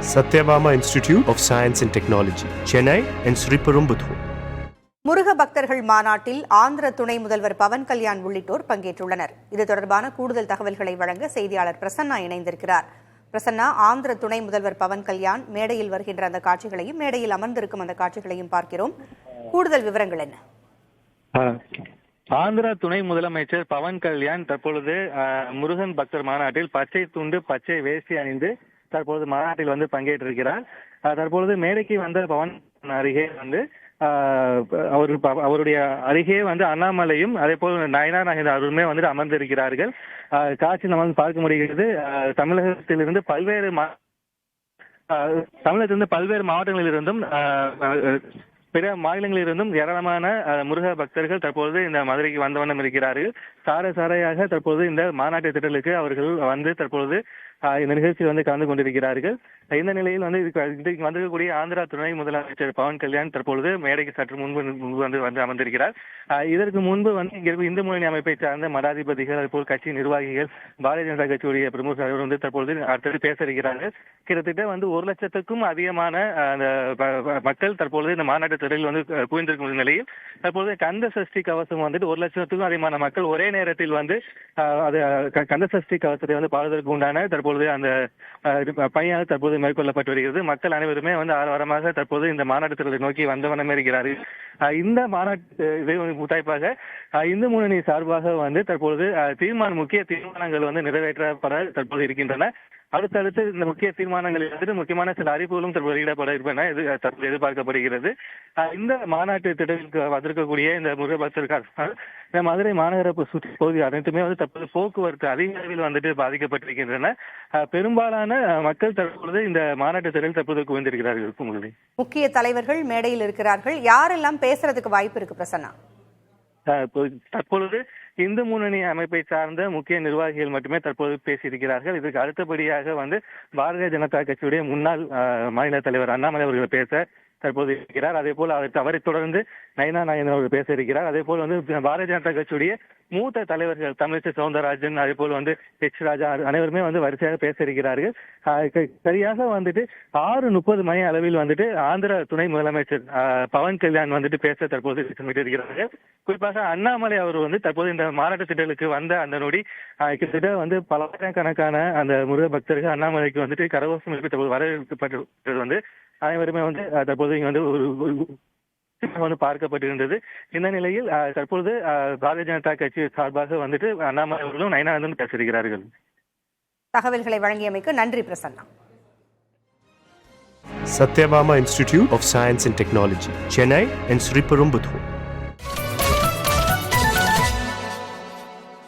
Satyabama Institute of Science and Technology, Chennai and Sriperumbudur. Muruga பக்தர்கள் மாநாட்டில் ஆந்திர துணை முதல்வர் பவன் கல்யாண் உள்ளிட்டோர் பங்கேற்றுள்ளனர். இது தொடர்பான கூடுதல் தகவல்களை வழங்க செய்தியாளர் பிரசன்னா இணைந்திருக்கிறார். பிரசன்னா, ஆந்திர துணை முதல்வர் பவன் கல்யாண் மேடையில் வருகின்ற அந்த காட்சிகளையும் மேடையில் அமர்ந்திருக்கும் அந்த காட்சிகளையும் பார்க்கிறோம். கூடுதல் விவரங்கள் என்ன? ஆந்திர துணை முதலமைச்சர் பவன் கல்யாண் தற்பொழுது முருகன் பக்தர் மாநாட்டில் பச்சை துண்டு பச்சை வேஷ்டி அணிந்து தற்பொழுது மாநாட்டில் வந்து பங்கேற்றிருக்கிறார். தற்பொழுது மேடைக்கு வந்த பவன் அருகே வந்து அவருடைய அருகே வந்து அண்ணாமலையும் அதே போல் நயனா நாகேந்திரன் அவருமே வந்து அமர்ந்திருக்கிறார்கள். காட்சி நம்ம பார்க்க முடிகிறது. தமிழகத்திலிருந்து பல்வேறு மாவட்டங்களிலிருந்தும் பிற மாநிலங்களிலிருந்தும் ஏராளமான முருக பக்தர்கள் தற்பொழுது இந்த மதுரைக்கு வந்த வண்ணம் இருக்கிறார்கள். சாரையாக தற்போது இந்த மாநாட்டு திட்டலுக்கு அவர்கள் வந்து தற்பொழுது இந்த நிகழ்ச்சியில் வந்து கலந்து கொண்டிருக்கிறார்கள். இந்த நிலையில் வந்து இன்றைக்கு வந்திருக்கக்கூடிய ஆந்திரா துணை முதலமைச்சர் பவன் கல்யாண் தற்பொழுது மேடைக்கு சற்று முன்பு வந்து அமர்ந்திருக்கிறார். இதற்கு முன்பு வந்து இங்க இந்து முன்னணி அமைப்பை சார்ந்த மடாதிபதிகள் அதுபோல் கட்சி நிர்வாகிகள் பாரதிய ஜனதா கட்சியுடைய பிரமுகர் வந்து தற்பொழுது அடுத்தது பேச இருக்கிறார்கள். கிட்டத்தட்ட வந்து 1 லட்சத்துக்கும் அதிகமான அந்த மக்கள் தற்பொழுது இந்த மாநாட்டு திரையில் வந்து குவிந்திருக்கும் நிலையில் தற்பொழுது கந்த சஷ்டி கவசம் வந்துட்டு 1 லட்சத்துக்கும் அதிகமான மக்கள் ஒரே நேரத்தில் வந்து கந்த சஷ்டி கவசத்தை வந்து பாடுவதற்கு உண்டான தற்பொழுது அந்த பணியாக தற்போது மேற்கொள்ளப்பட்டு வருகிறது. மக்கள் அனைவருமே வந்து ஆரவாரமாக தற்போது இந்த மாநாட்டு திட்டத்தை நோக்கி வந்தவண்ணமே இருக்கிறார்கள். இந்த மாநாட்டு முத்தாய்ப்பாக இந்து முன்னணி சார்பாக வந்து தற்பொழுது முக்கிய தீர்மானங்கள் வந்து நிறைவேற்றப்பட தற்போது இருக்கின்றன. அடுத்தடுத்து இந்த முக்கிய தீர்மானங்களில் வந்து முக்கியமான சில அறிவிப்புகளும் தற்போது வெளியிடப்பட இருப்பன தற்போது எதிர்பார்க்கப்படுகிறது. இந்த மாநாட்டு திட்டத்திற்கு வந்திருக்கக்கூடிய இந்த முருக பக்தர்கள் இந்த மதுரை மாநகர சுற்றி பகுதி அனைத்துமே வந்து தற்போது போக்குவரத்து அதிக அளவில் வந்துட்டு பாதிக்கப்பட்டிருக்கின்றன. பெரும்பாலான மக்கள் தற்பொழுது இந்த மாநாட்டு திட்டத்தில் தற்போது குவிந்திருக்கிறார்கள். முக்கிய தலைவர்கள் மேடையில் இருக்கிறார்கள். யாரெல்லாம் பேசுறதுக்கு வாய்ப்பு இருக்கு பிரசன்னா? தற்பொழுது இந்து முன்னணி அமைப்பை சார்ந்த முக்கிய நிர்வாகிகள் மட்டுமே தற்போது பேசியிருக்கிறார்கள். இதற்கு அடுத்தபடியாக வந்து பாரதிய ஜனதா கட்சியுடைய முன்னாள் மாநில தலைவர் அண்ணாமலை அவர்கள் பேச தற்போது இருக்கிறார். அதே போல் அவரை தொடர்ந்து நயனா நாகேந்திரன் அவர்கள் பேச இருக்கிறார். அதே போல் வந்து பாரதிய ஜனதா கட்சியுடைய மூத்த தலைவர்கள் தமிழிசை சவுந்தரராஜன் அதே போல் வந்து எச் ராஜா அனைவருமே வந்து வரிசையாக பேச இருக்கிறார்கள். சரியாக வந்துட்டு 6:30 மணி அளவில் வந்துட்டு ஆந்திர துணை முதலமைச்சர் பவன் கல்யாண் வந்துட்டு பேச தற்போது இருக்கிறார்கள். குறிப்பாக அண்ணாமலை அவர் வந்து தற்போது இந்த மாநாட்டு திட்டலுக்கு வந்த அந்த நொடி கிட்டத்தட்ட வந்து பல்லாயிரக்கணக்கான அந்த முருக பக்தர்கள் அண்ணாமலைக்கு வந்துட்டு கரகோஷம் எழுப்பி தற்போது வரவேற்கப்பட்டது வந்து அனைவருமே வந்து தற்போது இங்க வந்து பார்க்கப்பட்டிருந்தது. இந்த நிலையில் தற்பொழுது பாரதிய ஜனதா கட்சி சார்பாக வந்துட்டு அண்ணாமலை அவர்களும் நயனானந்தன் பேசியிருக்கிறார்கள். தகவல்களை வழங்கியமைக்கு நன்றி Prasanna. Satyabama Institute of Science and Technology, Chennai and Sriperumbudur.